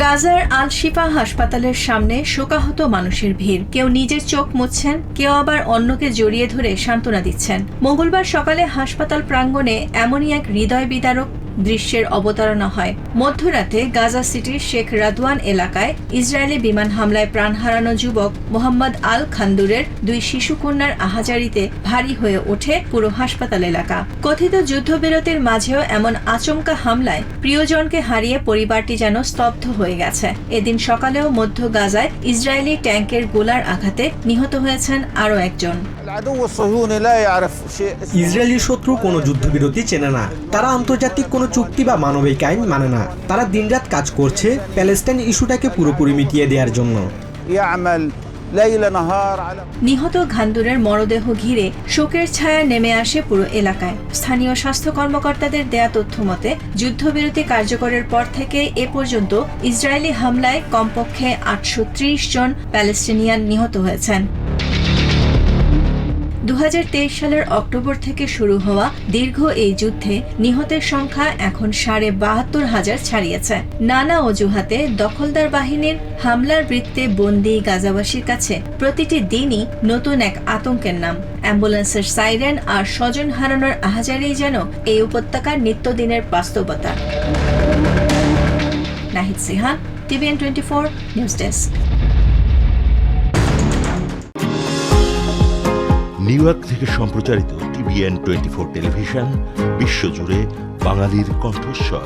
গাজার আল শিফা হাসপাতালের সামনে শোকাহত মানুষের ভিড়। কেউ নিজের চোখ মুছছেন, কেউ আবার অন্যকে জড়িয়ে ধরে সান্ত্বনা দিচ্ছেন। মঙ্গলবার সকালে হাসপাতাল প্রাঙ্গণে এমনই এক হৃদয় বিদারক দৃশ্যের অবতারণা হয়। মধ্যরাতে গাজা সিটির শেখ রাদওয়ান এলাকায় ইসরায়েলি বিমান হামলায় প্রাণ হারানো যুবক মোহাম্মদ আল খান্দুরের 2 শিশুকন্যার আহাজারিতে ভারী হয়ে ওঠে পুরো হাসপাতাল এলাকা। কথিত যুদ্ধবিরতির মাঝেও এমন আচমকা হামলায় প্রিয়জনকে হারিয়ে পরিবারটি যেন স্তব্ধ হয়ে গেছে। এদিন সকালেও মধ্য গাজায় ইসরায়েলি ট্যাঙ্কের গোলার আঘাতে নিহত হয়েছেন আরও একজন। ইসরায়েলি শত্রু কোনো যুদ্ধবিরতি চেনে না। তারা আন্তর্জাতিক কোনো চুক্তি বা মানবিক আইন মানে না। তারা দিনরাত কাজ করছে প্যালেস্টাইন ইস্যুটাকে পুরোপুরি মিটিয়ে দেওয়ার জন্য। নিহত খান্দুরের মরদেহ ঘিরে শোকের ছায়া নেমে আসে পুরো এলাকায়। স্থানীয় স্বাস্থ্য কর্মকর্তাদের দেয়া তথ্য মতে যুদ্ধবিরতি কার্যকরের পর থেকে এ পর্যন্ত ইসরায়েলি হামলায় কমপক্ষে 830 জন প্যালেস্টিনিয়ান নিহত হয়েছেন। 2023 সালের অক্টোবর থেকে শুরু হওয়া দীর্ঘ এই যুদ্ধে নিহতের সংখ্যা এখন 72,500 ছাড়িয়েছে। নানা অজুহাতে দখলদার বাহিনীর হামলার বৃত্তে বন্দী গাজাবাসীর কাছে প্রতিটি দিনই নতুন এক আতঙ্কের নাম। অ্যাম্বুলেন্সের সাইরেন আর স্বজন হারানোর আহাজারেই যেন এই উপত্যকার নিত্যদিনের বাস্তবতা। Nahid Sihan, TVN 24 news desk. New York থেকে সম্প্রচারিত TVN 24 টেলিভিশন বিশ্বজুড়ে বাঙালির কণ্ঠস্বর।